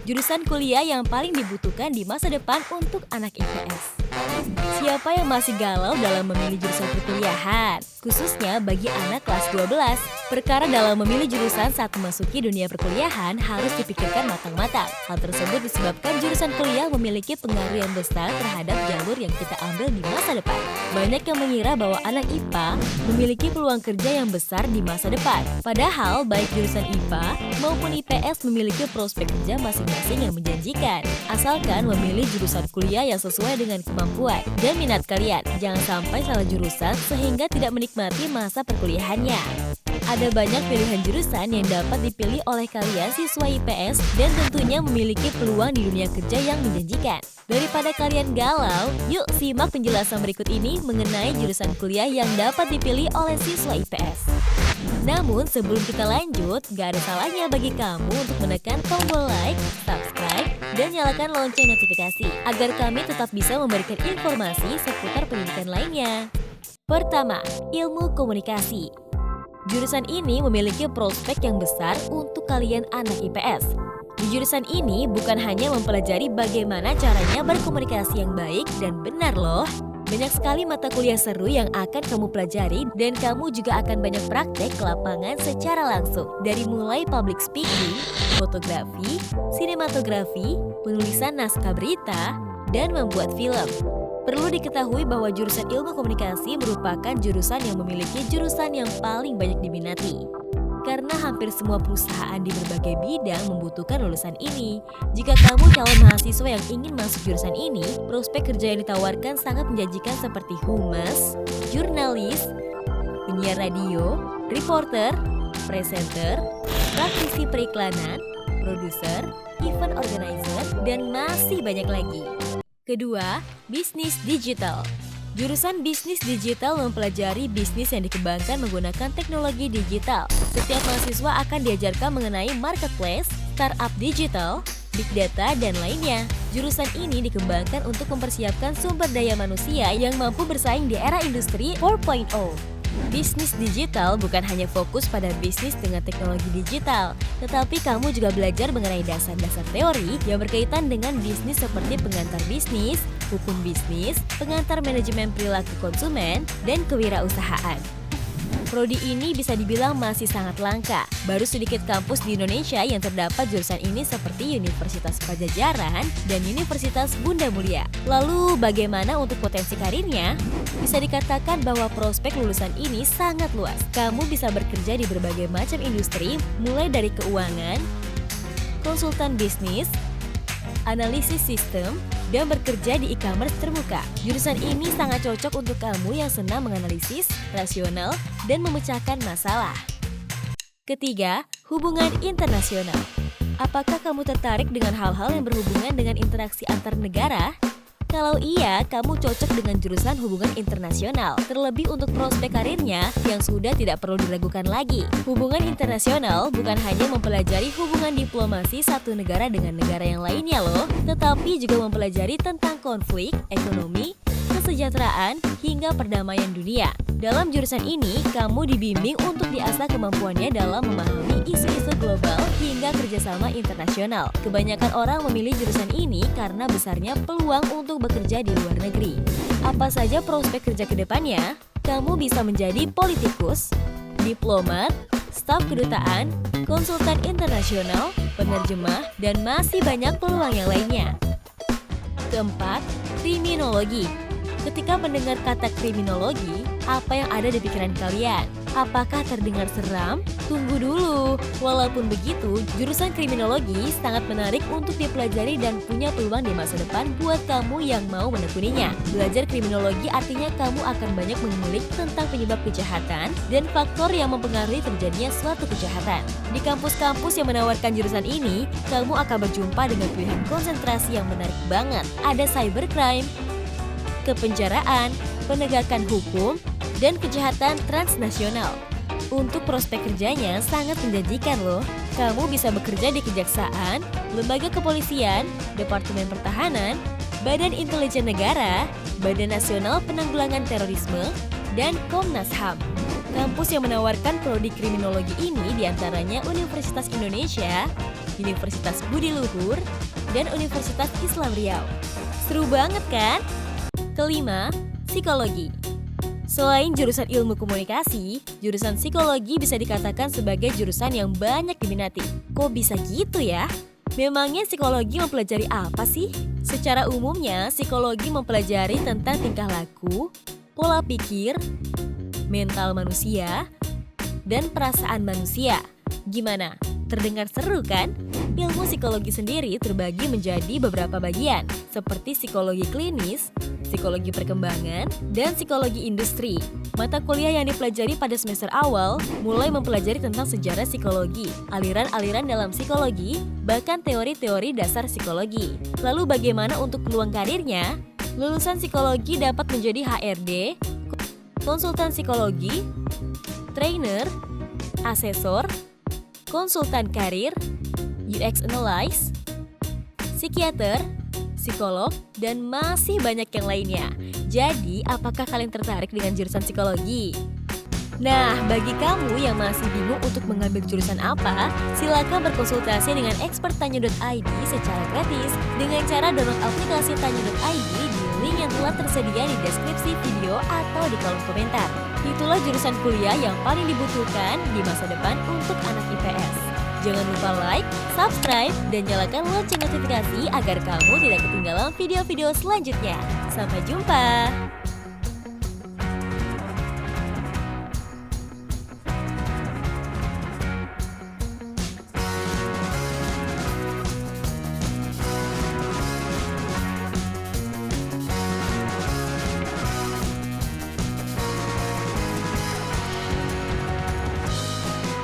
jurusan kuliah yang paling dibutuhkan di masa depan untuk anak IPS. Siapa yang masih galau dalam memilih jurusan perkuliahan? Khususnya bagi anak kelas 12. Perkara dalam memilih jurusan saat memasuki dunia perkuliahan harus dipikirkan matang-matang. Hal tersebut disebabkan jurusan kuliah memiliki pengaruh yang besar terhadap jalur yang kita ambil di masa depan. Banyak yang mengira bahwa anak IPA memiliki peluang kerja yang besar di masa depan. Padahal baik jurusan IPA maupun IPS memiliki prospek kerja masing-masing yang menjanjikan. Asalkan memilih jurusan kuliah yang sesuai dengan kemampuan dan minat kalian. Jangan sampai salah jurusan sehingga tidak menikmati masa perkuliahannya. Ada banyak pilihan jurusan yang dapat dipilih oleh kalian siswa IPS dan tentunya memiliki peluang di dunia kerja yang menjanjikan. Daripada kalian galau, yuk simak penjelasan berikut ini mengenai jurusan kuliah yang dapat dipilih oleh siswa IPS. Namun sebelum kita lanjut, gak ada salahnya bagi kamu untuk menekan tombol like, subscribe, dan nyalakan lonceng notifikasi agar kami tetap bisa memberikan informasi seputar pendidikan lainnya. Pertama, ilmu komunikasi. Jurusan ini memiliki prospek yang besar untuk kalian anak IPS. Di jurusan ini bukan hanya mempelajari bagaimana caranya berkomunikasi yang baik dan benar loh. Banyak sekali mata kuliah seru yang akan kamu pelajari dan kamu juga akan banyak praktek ke lapangan secara langsung. Dari mulai public speaking, fotografi, sinematografi, penulisan naskah berita, dan membuat film. Perlu diketahui bahwa jurusan ilmu komunikasi merupakan jurusan yang memiliki jurusan yang paling banyak diminati. Karena hampir semua perusahaan di berbagai bidang membutuhkan lulusan ini. Jika kamu calon mahasiswa yang ingin masuk jurusan ini, prospek kerja yang ditawarkan sangat menjanjikan seperti humas, jurnalis, penyiar radio, reporter, presenter, praktisi periklanan, produser, event organizer, dan masih banyak lagi. Kedua, bisnis digital. Jurusan bisnis digital mempelajari bisnis yang dikembangkan menggunakan teknologi digital. Setiap mahasiswa akan diajarkan mengenai marketplace, startup digital, big data, dan lainnya. Jurusan ini dikembangkan untuk mempersiapkan sumber daya manusia yang mampu bersaing di era industri 4.0. Bisnis digital bukan hanya fokus pada bisnis dengan teknologi digital, tetapi kamu juga belajar mengenai dasar-dasar teori yang berkaitan dengan bisnis seperti pengantar bisnis, hukum bisnis, pengantar manajemen perilaku konsumen, dan kewirausahaan. Prodi ini bisa dibilang masih sangat langka. Baru sedikit kampus di Indonesia yang terdapat jurusan ini seperti Universitas Padjadjaran dan Universitas Bunda Mulia. Lalu bagaimana untuk potensi karirnya? Bisa dikatakan bahwa prospek lulusan ini sangat luas. Kamu bisa bekerja di berbagai macam industri, mulai dari keuangan, konsultan bisnis, analisis sistem, dan bekerja di e-commerce terbuka. Jurusan ini sangat cocok untuk kamu yang senang menganalisis, rasional, dan memecahkan masalah. Ketiga, hubungan internasional. Apakah kamu tertarik dengan hal-hal yang berhubungan dengan interaksi antar negara? Kalau iya, kamu cocok dengan jurusan hubungan internasional. Terlebih untuk prospek karirnya yang sudah tidak perlu diragukan lagi. Hubungan internasional bukan hanya mempelajari hubungan diplomasi satu negara dengan negara yang lainnya loh, tetapi juga mempelajari tentang konflik, ekonomi, kesejahteraan, hingga perdamaian dunia. Dalam jurusan ini, kamu dibimbing untuk diasah kemampuannya dalam memahami isu-isu global hingga kerjasama internasional. Kebanyakan orang memilih jurusan ini karena besarnya peluang untuk bekerja di luar negeri. Apa saja prospek kerja ke depannya? Kamu bisa menjadi politikus, diplomat, staf kedutaan, konsultan internasional, penerjemah, dan masih banyak peluang yang lainnya. Keempat, kriminologi. Ketika mendengar kata kriminologi, apa yang ada di pikiran kalian? Apakah terdengar seram? Tunggu dulu. Walaupun begitu, jurusan kriminologi sangat menarik untuk dipelajari dan punya peluang di masa depan buat kamu yang mau menekuninya. Belajar kriminologi artinya kamu akan banyak mengulik tentang penyebab kejahatan dan faktor yang mempengaruhi terjadinya suatu kejahatan. Di kampus-kampus yang menawarkan jurusan ini, kamu akan berjumpa dengan pilihan konsentrasi yang menarik banget. Ada cybercrime, kepenjaraan, penegakan hukum, dan kejahatan transnasional. Untuk prospek kerjanya sangat menjanjikan loh. Kamu bisa bekerja di kejaksaan, lembaga kepolisian, Departemen Pertahanan, Badan Intelijen Negara, Badan Nasional Penanggulangan Terorisme, dan Komnas HAM. Kampus yang menawarkan prodi kriminologi ini diantaranya Universitas Indonesia, Universitas Budi Luhur, dan Universitas Islam Riau. Seru banget kan? Kelima, psikologi. Selain jurusan ilmu komunikasi, jurusan psikologi bisa dikatakan sebagai jurusan yang banyak diminati. Kok bisa gitu ya? Memangnya psikologi mempelajari apa sih? Secara umumnya, psikologi mempelajari tentang tingkah laku, pola pikir, mental manusia, dan perasaan manusia. Gimana? Terdengar seru kan? Ilmu psikologi sendiri terbagi menjadi beberapa bagian, seperti psikologi klinis, psikologi perkembangan, dan psikologi industri. Mata kuliah yang dipelajari pada semester awal mulai mempelajari tentang sejarah psikologi, aliran-aliran dalam psikologi, bahkan teori-teori dasar psikologi. Lalu bagaimana untuk peluang karirnya? Lulusan psikologi dapat menjadi HRD, konsultan psikologi, trainer, asesor, konsultan karir, UX analyst, psikiater, psikolog, dan masih banyak yang lainnya. Jadi, apakah kalian tertarik dengan jurusan psikologi? Nah, bagi kamu yang masih bingung untuk mengambil jurusan apa, silakan berkonsultasi dengan expert Tanya.id secara gratis dengan cara download aplikasi Tanya.id di link yang telah tersedia di deskripsi video atau di kolom komentar. Itulah jurusan kuliah yang paling dibutuhkan di masa depan untuk anak IPS. Jangan lupa like, subscribe, dan nyalakan lonceng notifikasi agar kamu tidak ketinggalan video-video selanjutnya. Sampai jumpa!